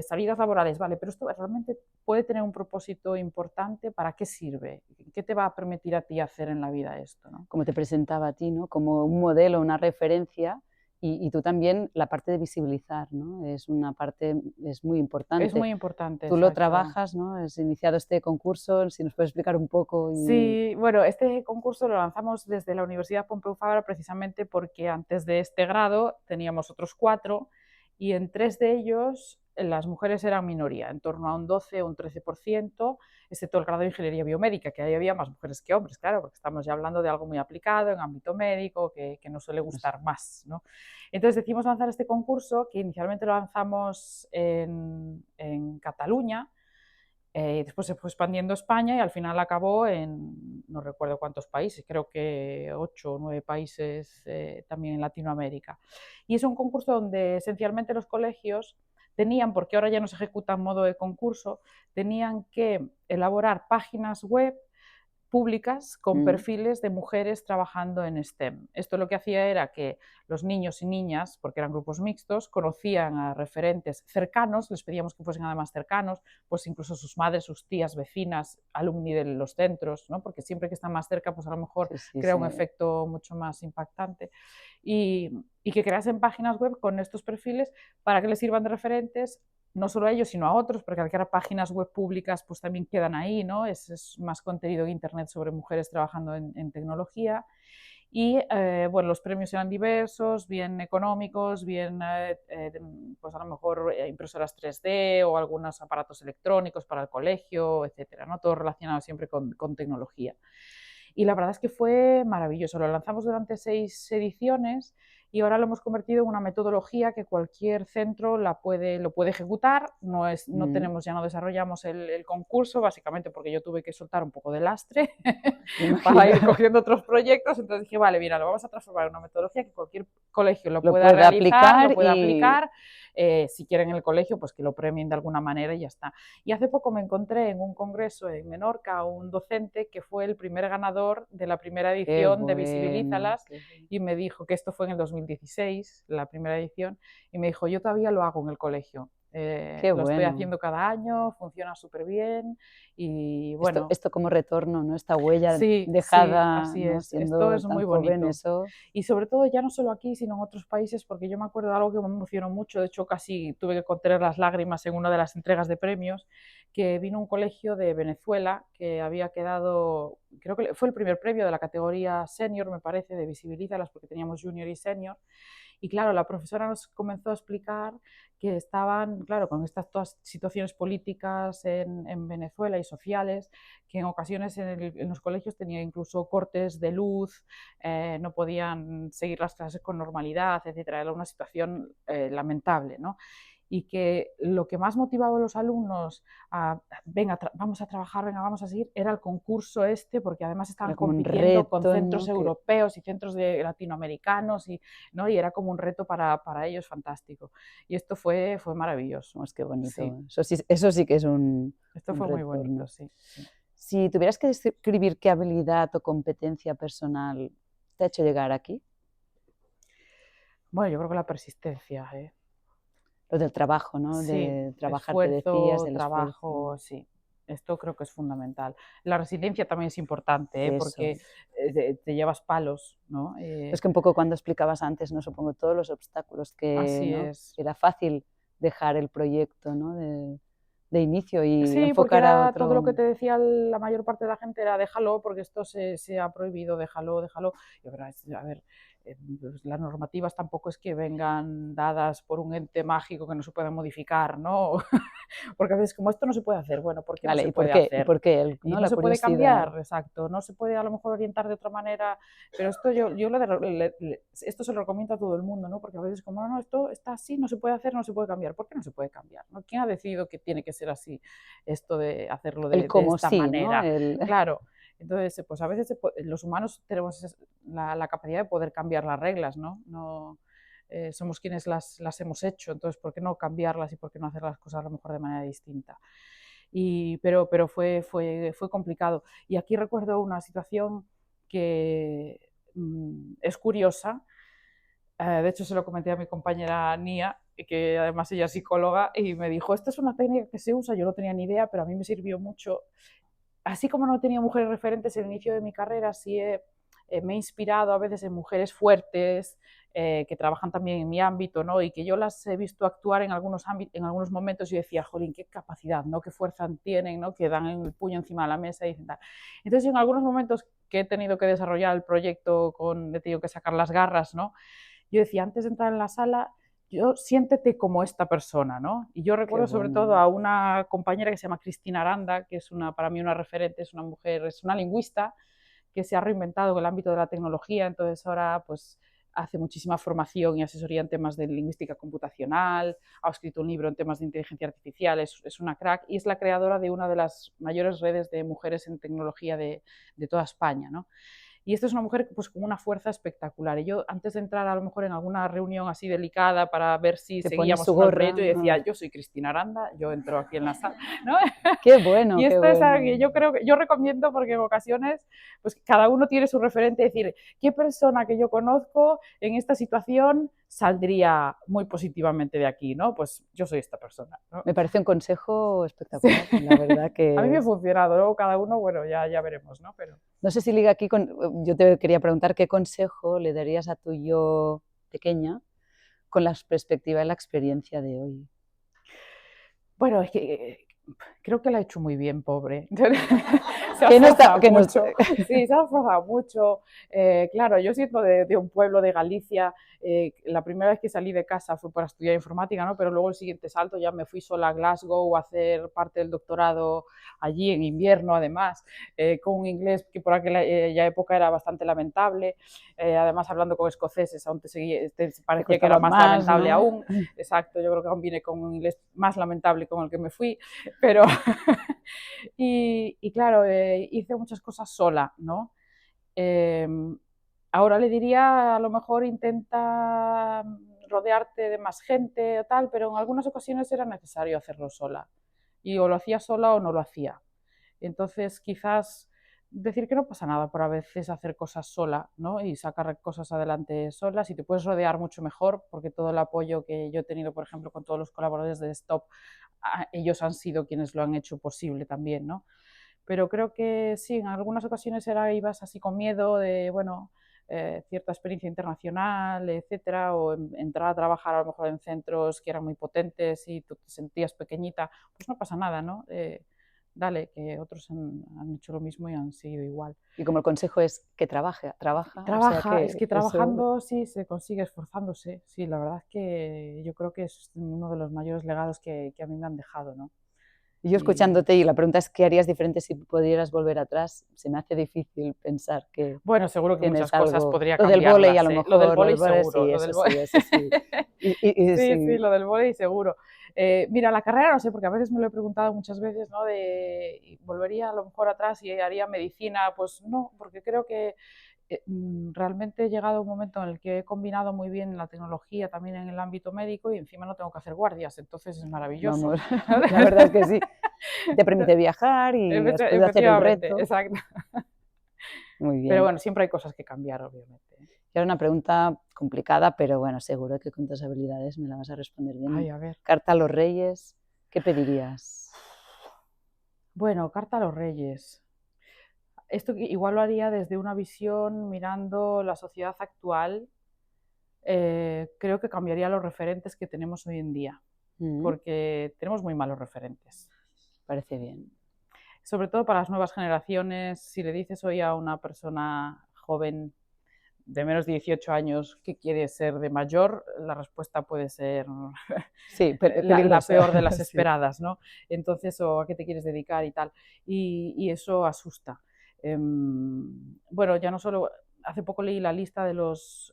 salidas laborales, vale, pero esto realmente puede tener un propósito importante. ¿Para qué sirve? ¿Qué te va a permitir a ti hacer en la vida esto, ¿no? Como te presentaba a ti, ¿no? Como un modelo, una referencia, y tú también la parte de visibilizar, ¿no? Es una parte, es muy Es importante. muy importante, Tú lo exacto. trabajas, ¿no? Has iniciado este concurso, si nos puedes explicar un poco. Sí, bueno, este concurso lo lanzamos desde la Universidad Pompeu Fabra precisamente porque antes de este grado teníamos otros 4 y en 3 de ellos las mujeres eran minoría, en torno a un 12 o un 13%, excepto el grado de Ingeniería Biomédica, que ahí había más mujeres que hombres, claro, porque estamos ya hablando de algo muy aplicado en ámbito médico, que nos suele gustar más, ¿no? Entonces decidimos lanzar este concurso, que inicialmente lo lanzamos en Cataluña, después se fue expandiendo España y al final acabó en, no recuerdo cuántos países, creo que 8 o 9 países también en Latinoamérica. Y es un concurso donde esencialmente los colegios tenían, porque ahora ya no se ejecuta en modo de concurso, tenían que elaborar páginas web públicas con perfiles de mujeres trabajando en STEM. Esto lo que hacía era que los niños y niñas, porque eran grupos mixtos, conocían a referentes cercanos, les pedíamos que fuesen además cercanos, pues incluso sus madres, sus tías, vecinas, alumni de los centros, ¿no? Porque siempre que están más cerca, pues a lo mejor Sí, sí, crea un sí. efecto mucho más impactante. Y que creasen páginas web con estos perfiles para que les sirvan de referentes no solo a ellos, sino a otros, porque al crear páginas web públicas pues también quedan ahí, ¿no? Es más contenido en Internet sobre mujeres trabajando en tecnología. Y bueno, los premios eran diversos, bien económicos, bien, pues a lo mejor impresoras 3D o algunos aparatos electrónicos para el colegio, etcétera, ¿no? Todo relacionado siempre con tecnología. Y la verdad es que fue maravilloso. Lo lanzamos durante 6 ediciones y ahora lo hemos convertido en una metodología que cualquier centro lo puede ejecutar. Ya no desarrollamos el concurso, básicamente porque yo tuve que soltar un poco de lastre para ir cogiendo otros proyectos. Entonces dije, vale, mira, lo vamos a transformar en una metodología que cualquier colegio lo pueda puede realizar, lo aplicar pueda aplicar. Si quieren en el colegio, pues que lo premien de alguna manera y ya está. Y hace poco me encontré en un congreso en Menorca a un docente que fue el primer ganador de la primera Qué edición de bueno, Visibilízalas y me dijo que esto fue en el 2016, la primera edición, y me dijo, yo todavía lo hago en el colegio. qué Lo estoy bueno. haciendo cada año, funciona súper bien y bueno. Esto como retorno, ¿no? Esta huella Sí, sí, dejada, así ¿no? es. Esto Siendo es tan muy joven, bonito. eso. Y sobre todo ya no solo aquí, sino en otros países, porque yo me acuerdo de algo que me emocionó mucho, de hecho casi tuve que contener las lágrimas en una de las entregas de premios, que vino un colegio de Venezuela que había quedado, creo que fue el primer premio de la categoría senior, me parece, de Visibilízalas, porque teníamos junior y senior. Y claro, la profesora nos comenzó a explicar que estaban, claro, con estas todas situaciones políticas en Venezuela y sociales, que en ocasiones en los colegios tenían incluso cortes de luz, no podían seguir las clases con normalidad, etcétera. Era una situación lamentable, ¿no? Y que lo que más motivaba a los alumnos a, venga, vamos a trabajar, venga, vamos a seguir, era el concurso este, porque además estaban Era como un compitiendo con reto, centros ¿no? Que, europeos y centros latinoamericanos, ¿no? Y era como un reto para ellos fantástico. Y esto fue maravilloso. qué bonito. Sí. Eso sí que es un Esto fue muy bonito, sí. Si tuvieras que describir qué habilidad o competencia personal te ha hecho llegar aquí. Bueno, yo creo que la persistencia, ¿eh? Lo del trabajo, ¿no? Sí, De trabajar, te decías, esfuerzo, del trabajo, esfuerzo. sí. Esto creo que es fundamental. La resiliencia también es importante, ¿eh? Eso. Porque te llevas palos, ¿no? Es que un poco cuando explicabas antes, no supongo, todos los obstáculos que, Así ¿no? es. Era fácil dejar el proyecto, ¿no? de inicio y Sí, porque enfocar a era otro... todo lo que te decía la mayor parte de la gente era déjalo porque esto se ha prohibido, déjalo, déjalo. Y a ver, pues las normativas tampoco es que vengan dadas por un ente mágico que no se pueda modificar, ¿no? Porque a veces como esto no se puede hacer, bueno, ¿por qué no Vale, se ¿y por puede qué? ¿Y hacer? por qué? Y ¿No? no La se puede curiosidad. cambiar, exacto, no se puede a lo mejor orientar de otra manera, pero esto esto se lo recomiendo a todo el mundo, ¿no? Porque a veces como, no, esto está así, no se puede hacer, no se puede cambiar. ¿Por qué no se puede cambiar? ¿No? ¿Quién ha decidido que tiene que ser así esto de hacerlo El de cómo esta sí, ¿no? manera? Claro, entonces, pues a veces los humanos tenemos la capacidad de poder cambiar las reglas, ¿no? No somos quienes las hemos hecho, entonces, ¿por qué no cambiarlas y por qué no hacer las cosas a lo mejor de manera distinta? Pero fue complicado. Y aquí recuerdo una situación que es curiosa. De hecho, se lo comenté a mi compañera Nia, que además ella es psicóloga, y me dijo, esta es una técnica que se usa, yo no tenía ni idea, pero a mí me sirvió mucho. Así como no tenía mujeres referentes en el inicio de mi carrera, me he inspirado a veces en mujeres fuertes, que trabajan también en mi ámbito, ¿no? Y que yo las he visto actuar en en algunos momentos y yo decía, jolín, qué capacidad, ¿no? Qué fuerza tienen, ¿no? Que dan el puño encima de la mesa y dicen tal. Entonces, en algunos momentos que he tenido que desarrollar el proyecto, he tenido que sacar las garras, ¿no? Yo decía, antes de entrar en la sala, yo siéntete como esta persona, ¿no? Y yo recuerdo sobre todo a una compañera que se llama Cristina Aranda, que es para mí una referente, es una mujer, es una lingüista que se ha reinventado en el ámbito de la tecnología, entonces ahora pues hace muchísima formación y asesoría en temas de lingüística computacional, ha escrito un libro en temas de inteligencia artificial, es una crack y es la creadora de una de las mayores redes de mujeres en tecnología de toda España, ¿no? Y esta es una mujer pues con una fuerza espectacular. Y yo antes de entrar a lo mejor en alguna reunión así delicada para ver si Te pone seguíamos su o no el gorra. proyecto, yo decía, yo soy Cristina Aranda, yo entro aquí en la sala, ¿no? Qué bueno, Y qué esto es algo bueno. que yo creo que yo recomiendo porque en ocasiones pues cada uno tiene su referente, es decir, qué persona que yo conozco en esta situación saldría muy positivamente de aquí, ¿no? Pues yo soy esta persona, ¿no? Me parece un consejo Sí. espectacular, la verdad A mí me que ha funcionado, luego cada uno, bueno, ya veremos, ¿no? Pero no sé si liga aquí con... Yo te quería preguntar qué consejo le darías a tu yo pequeña con la perspectiva y la experiencia de hoy. bueno, es que creo que la ha hecho muy bien, pobre. Se ha Que no está, esforzado que no, mucho, sí, se ha esforzado mucho. Claro, yo siento de un pueblo de Galicia, la primera vez que salí de casa fue para estudiar informática, ¿no? Pero luego el siguiente salto ya me fui sola a Glasgow a hacer parte del doctorado allí en invierno, además, con un inglés que por aquella época era bastante lamentable, además hablando con escoceses, aún te te parecía que era costaba más más, lamentable ¿no? aún. Exacto, yo creo que aún vine con un inglés más lamentable con el que me fui, pero y claro, hice muchas cosas sola, ¿no? Eh, ahora le diría, a lo mejor intenta rodearte de más gente o tal, pero en algunas ocasiones era necesario hacerlo sola. Y o lo hacía sola o no lo hacía. Entonces, quizás decir que no pasa nada por a veces hacer cosas sola, ¿no? Y sacar cosas adelante solas y te puedes rodear mucho mejor porque todo el apoyo que yo he tenido, por ejemplo, con todos los colaboradores de Stop, ellos han sido quienes lo han hecho posible también, ¿no? Pero creo que sí, en algunas ocasiones ibas así con miedo de, bueno, cierta experiencia internacional, etcétera, o entrar a trabajar a lo mejor en centros que eran muy potentes y tú te sentías pequeñita, pues no pasa nada, ¿no? Dale, que otros han hecho lo mismo y han seguido igual. Y como el consejo es que trabaja, o sea Trabaja, es que que eso... trabajando sí se consigue esforzándose, sí, la verdad es que yo creo que es uno de los mayores legados que a mí me han dejado, ¿no? Y yo Y escuchándote y la pregunta es ¿qué harías diferente si pudieras volver atrás? Se me hace difícil pensar que bueno, seguro que tienes muchas cosas algo... podría Lo del vóley a cambiarlas, lo ¿eh? Lo del mejor, lo vóley del vóley seguro, sí, lo del vóley. eso sí. Sí, sí, Sí. lo del vóley seguro. Mira, la carrera no sé, porque a veces me lo he preguntado muchas veces, ¿no? ¿Volvería a lo mejor atrás y haría medicina? Pues no, porque creo que realmente he llegado a un momento en el que he combinado muy bien la tecnología también en el ámbito médico y encima no tengo que hacer guardias, entonces es maravilloso. Vamos, la verdad es que sí. Te permite viajar y has podido hacer el Efectivamente, reto. exacto. Muy Pero bien. bueno, siempre hay cosas que cambiar, obviamente. Y ahora una pregunta complicada, pero bueno, seguro que con tus habilidades me la vas a responder bien. Ay, a ver. Carta a los Reyes, ¿qué pedirías? Bueno, carta a los reyes. Esto igual lo haría desde una visión mirando la sociedad actual. Creo que cambiaría los referentes que tenemos hoy en día, Mm. porque tenemos muy malos referentes. parece bien. Sobre todo para las nuevas generaciones, si le dices hoy a una persona joven de menos de 18 años qué quiere ser de mayor, la respuesta puede ser Sí, la peligrosa. peor de las Sí. esperadas, ¿no? Entonces, o a qué te quieres dedicar y tal. Y eso asusta. Bueno, ya no solo, hace poco leí la lista de los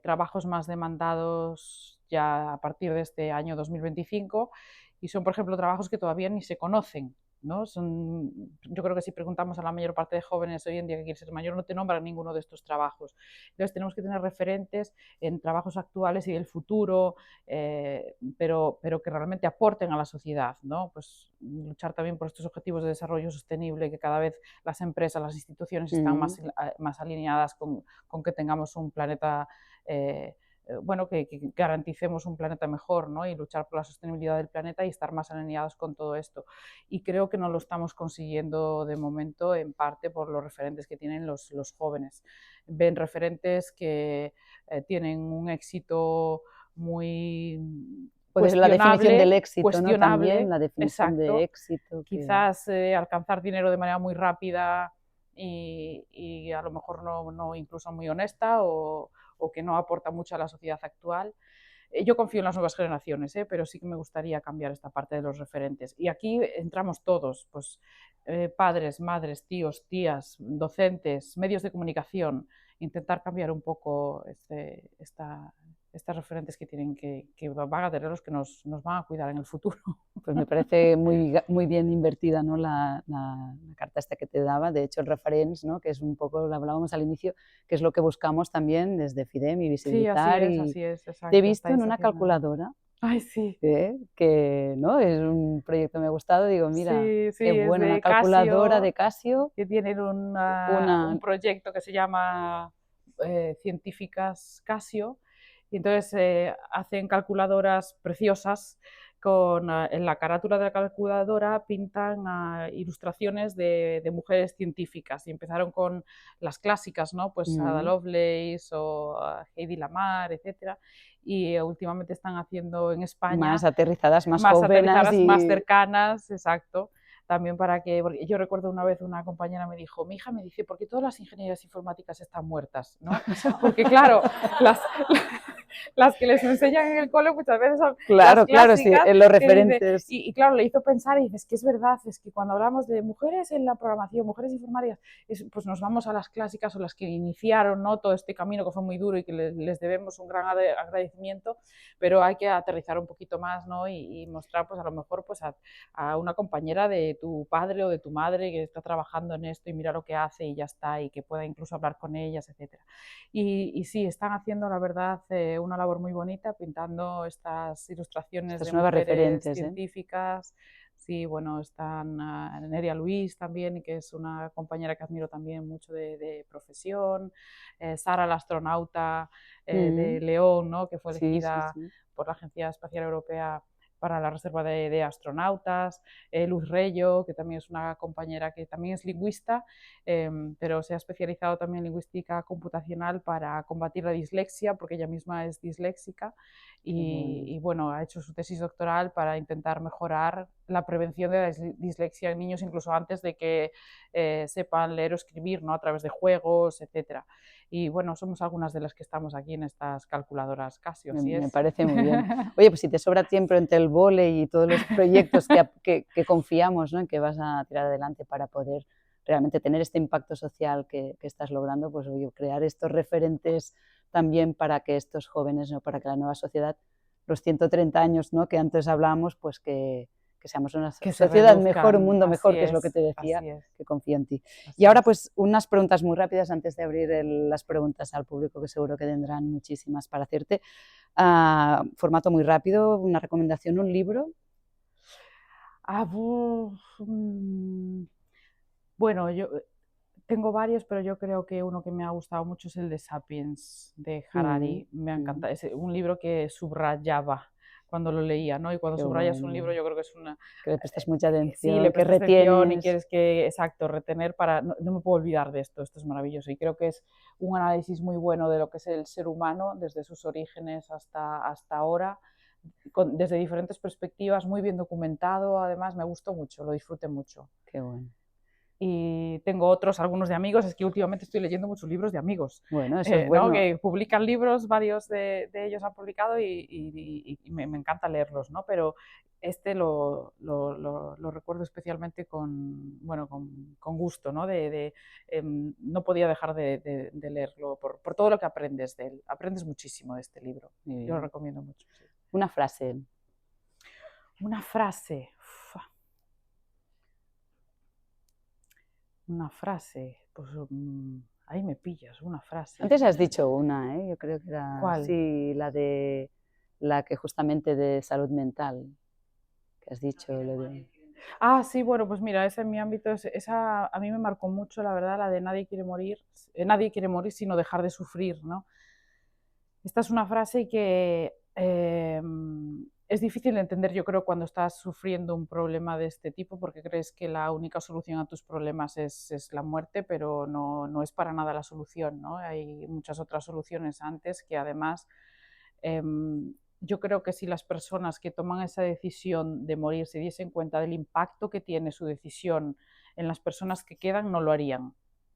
trabajos más demandados ya a partir de este año 2025 y son, por ejemplo, trabajos que todavía ni se conocen. ¿No? Yo creo que si preguntamos a la mayor parte de jóvenes hoy en día que quiere ser mayor, no te nombran ninguno de estos trabajos. Entonces tenemos que tener referentes en trabajos actuales y del futuro, pero que realmente aporten a la sociedad, ¿no? Pues luchar también por estos objetivos de desarrollo sostenible, que cada vez las empresas, las instituciones están más alineadas con que tengamos un planeta bueno, que garanticemos un planeta mejor, ¿no? Y luchar por la sostenibilidad del planeta y estar más alineados con todo esto. Y creo que no lo estamos consiguiendo de momento, en parte por los referentes que tienen los jóvenes. Ven referentes que tienen un éxito muy Puede ser la definición del éxito, ¿no? También cuestionable, la definición de exacto. éxito. Quizás alcanzar dinero de manera muy rápida y a lo mejor no incluso muy honesta o que no aporta mucho a la sociedad actual. Yo confío en las nuevas generaciones, pero sí que me gustaría cambiar esta parte de los referentes. Y aquí entramos todos, pues padres, madres, tíos, tías, docentes, medios de comunicación, intentar cambiar un poco estas referentes que tienen que van a tener los que nos van a cuidar en el futuro. Pues me parece muy bien invertida, ¿no? la carta esta que te daba. De hecho, el referents, ¿no? Que es un poco, lo hablábamos al inicio, que es lo que buscamos también desde FIDEM y Sí, visibilizar. así es, Te he exacto. visto en Estáis una haciendo... calculadora, Ay, sí. que ¿no? Es un proyecto que me ha gustado. Digo, mira, Sí, qué sí, es bueno, una de calculadora de Casio, Casio. que tienen un proyecto que se llama Científicas Casio, y entonces hacen calculadoras preciosas en la carátula de la calculadora pintan ilustraciones de mujeres científicas y empezaron con las clásicas, ¿no? Pues Ada Lovelace o Heidi Lamar, etcétera, y últimamente están haciendo en España Más aterrizadas, más más jóvenes aterrizadas, más y... cercanas, exacto. También para que, porque yo recuerdo una vez una compañera me dijo, mi hija me dice, ¿por qué todas las ingenierías informáticas están muertas? ¿No? Porque claro, las que les enseñan en el cole muchas veces son las Claro, claro, sí, clásicas, en los que dice, referentes. y claro, le hizo pensar y dices que es verdad, es que cuando hablamos de mujeres en la programación, mujeres informáticas, pues nos vamos a las clásicas o las que iniciaron, ¿no? Todo este camino que fue muy duro y que les debemos un gran agradecimiento, pero hay que aterrizar un poquito más, ¿no? Y mostrar, pues a lo mejor, pues a una compañera de tu padre o de tu madre que está trabajando en esto y mira lo que hace y ya está, y que pueda incluso hablar con ellas, etcétera. Y sí, están haciendo, la verdad, una labor muy bonita, pintando estas ilustraciones Estas de nuevas mujeres referentes, científicas. Sí, bueno, están Nerea Luis también, que es una compañera que admiro también mucho de profesión, Sara, la astronauta de León, ¿no? Que fue Sí, sí, elegida sí. por la Agencia Espacial Europea para la reserva de astronautas, Luz Reyo, que también es una compañera que también es lingüista, pero se ha especializado también en lingüística computacional para combatir la dislexia, porque ella misma es disléxica, y bueno, ha hecho su tesis doctoral para intentar mejorar la prevención de la dislexia en niños incluso antes de que sepan leer o escribir, ¿no? A través de juegos, etcétera. Y bueno, somos algunas de las que estamos aquí en estas calculadoras Casio, así Me es. parece muy bien. Oye, pues si te sobra tiempo entre el vóley y todos los proyectos que confiamos, ¿no? En que vas a tirar adelante para poder realmente tener este impacto social que estás logrando, pues oye, crear estos referentes también para que estos jóvenes, ¿no? Para que la nueva sociedad, los 130 años, ¿no? Que antes hablábamos, pues que seamos una Que se sociedad mejor, un reduzcan, mundo mejor, así que es lo que te decía, así es, que confío en ti. Y así ahora, es. pues, unas preguntas muy rápidas antes de abrir las preguntas al público, que seguro que tendrán muchísimas para hacerte. Formato muy rápido, una recomendación, un libro. Bueno, yo tengo varios, pero yo creo que uno que me ha gustado mucho es el de Sapiens, de Harari. Me ha encantado. Es un libro que subrayaba cuando lo leía, ¿no? Y cuando Qué subrayas un libro, bueno, yo creo que es una... que le prestas mucha Sí, le atención, que prestas atención y retienes. quieres que, exacto, retener para... No me puedo olvidar de esto es maravilloso. Y creo que es un análisis muy bueno de lo que es el ser humano, desde sus orígenes hasta ahora, desde diferentes perspectivas, muy bien documentado, además me gustó mucho, lo disfruté mucho. Qué bueno. Y tengo algunos de amigos, es que últimamente estoy leyendo muchos libros de amigos, Bueno, eso es bueno. ¿no? Que publican libros, varios de ellos han publicado y me encanta leerlos, ¿no? Pero este lo recuerdo especialmente bueno, con gusto, ¿no? No podía dejar de leerlo por todo lo que aprendes de él. Aprendes muchísimo de este libro. Yo lo recomiendo mucho. Sí. Una frase. Una frase. Una frase, pues ahí me pillas, una frase. Antes has dicho una, ¿eh? Yo creo que era... ¿Cuál? Sí, la que justamente de salud mental, que has dicho. Ah, sí, bueno, pues mira, ese en mi ámbito, esa a mí me marcó mucho, la verdad, la de nadie quiere morir sino dejar de sufrir, ¿no? Esta es una frase que es difícil de entender, yo creo, cuando estás sufriendo un problema de este tipo, porque crees que la única solución a tus problemas es la muerte, pero no es para nada la solución, ¿no? Hay muchas otras soluciones antes que además yo creo que si las personas que toman esa decisión de morir se diesen cuenta del impacto que tiene su decisión en las personas que quedan, no lo harían,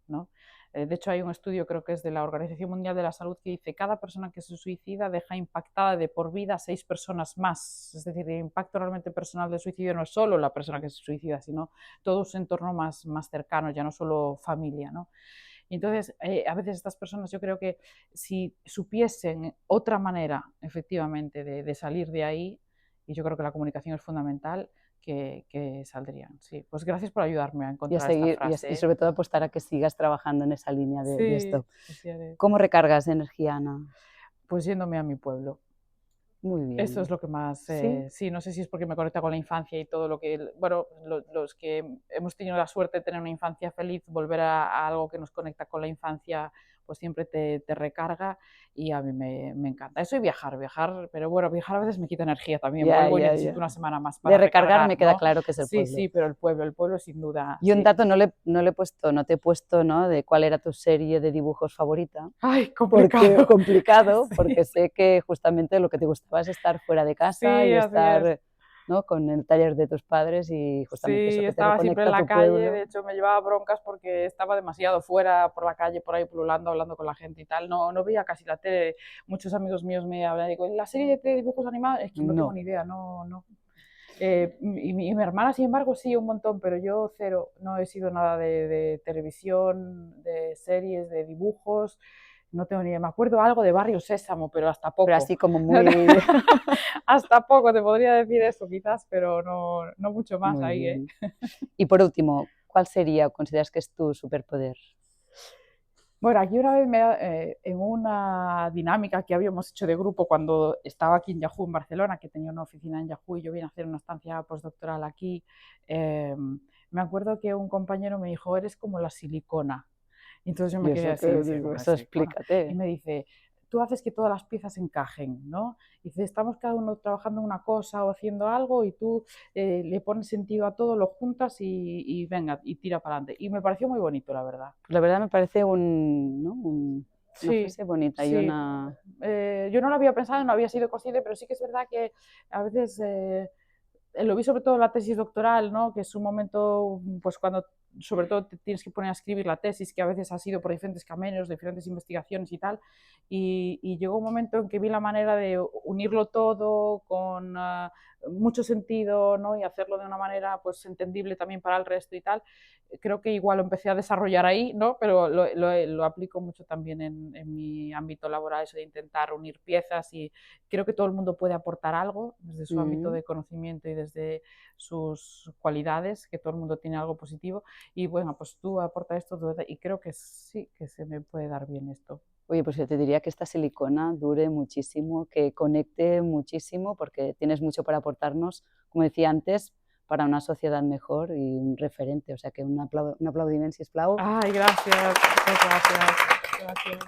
¿no? De hecho, hay un estudio, creo que es de la Organización Mundial de la Salud, que dice que cada persona que se suicida deja impactada de por vida a 6 personas más. Es decir, el impacto realmente personal del suicidio no es solo la persona que se suicida, sino todo su entorno más cercano, ya no solo familia, ¿no? Y entonces, a veces estas personas, yo creo que si supiesen otra manera, efectivamente, de salir de ahí, y yo creo que la comunicación es fundamental, que saldrían. Sí, pues gracias por ayudarme a Y a encontrar esta seguir, frase. y sobre todo apostar a que sigas trabajando en esa línea de Sí, esto. así haré. ¿Cómo recargas de energía, Ana? Pues yéndome a mi pueblo. Muy bien. Eso es lo que más, ¿Sí? sí, no sé si es porque me conecta con la infancia y todo lo que, bueno, los que hemos tenido la suerte de tener una infancia feliz, volver a algo que nos conecta con la infancia, pues siempre te recarga y a mí me encanta. Eso y viajar, pero bueno, viajar a veces me quita energía también, vuelvo y necesito una semana más para De recargar me queda ¿no? claro que es el Sí, pueblo. sí, pero el pueblo sin duda. Y un Sí. dato no te he puesto, ¿no? De cuál era tu serie de dibujos favorita. Ay, complicado. Complicado, Sí. Porque sé que justamente lo que te gustaba es estar fuera de casa Sí, y así estar, es. ¿no? Con el taller de tus padres y justamente eso Sí, que te estaba siempre en reconecta a la tu calle, pueblo. de hecho me llevaba broncas porque estaba demasiado fuera por la calle, por ahí pululando, hablando con la gente y tal, no veía casi la tele. Muchos amigos míos me hablan, digo, ¿la serie de dibujos animados? Es que no tengo ni idea, no. Y mi hermana, sin embargo, sí, un montón, pero yo cero, no he sido nada de televisión, de series, de dibujos, no tengo ni idea. Me acuerdo algo de Barrio Sésamo, pero hasta poco. Pero así como muy... Hasta poco te podría decir eso quizás, pero no mucho más Muy ahí, bien. Y por último, ¿cuál sería o consideras que es tu superpoder? Bueno, aquí una vez en una dinámica que habíamos hecho de grupo cuando estaba aquí en Yahoo en Barcelona, que tenía una oficina en Yahoo y yo vine a hacer una estancia postdoctoral aquí, me acuerdo que un compañero me dijo, eres como la silicona. Y entonces yo me quedé así, Digo, eso explícate. y me dice, tú haces que todas las piezas encajen, ¿no? Dice, estamos cada uno trabajando en una cosa o haciendo algo y tú le pones sentido a todo, lo juntas y venga, y tira para adelante. Y me pareció muy bonito, la verdad. La verdad me parece una frase bonita y sí. una... Yo no lo había pensado, no había sido consciente, pero sí que es verdad que a veces lo vi sobre todo en la tesis doctoral, ¿no? Que es un momento, pues cuando sobre todo te tienes que poner a escribir la tesis, que a veces ha sido por diferentes caminos, diferentes investigaciones y tal, y llegó un momento en que vi la manera de unirlo todo con mucho sentido, ¿no? Y hacerlo de una manera pues entendible también para el resto y tal. Creo que igual lo empecé a desarrollar ahí, ¿no? Pero lo aplico mucho también en mi ámbito laboral, eso de intentar unir piezas, y creo que todo el mundo puede aportar algo desde su ámbito de conocimiento y desde sus cualidades, que todo el mundo tiene algo positivo, y bueno, pues tú aportas esto, y creo que sí, que se me puede dar bien esto. Oye, pues yo te diría que esta silicona dure muchísimo, que conecte muchísimo, porque tienes mucho para aportarnos, como decía antes, para una sociedad mejor y un referente. O sea que un aplaudiment, sisplau. Ay, gracias, muchas gracias.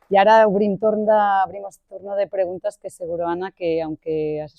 I ara obrim torn de preguntes que seguro, Anna, que aunque has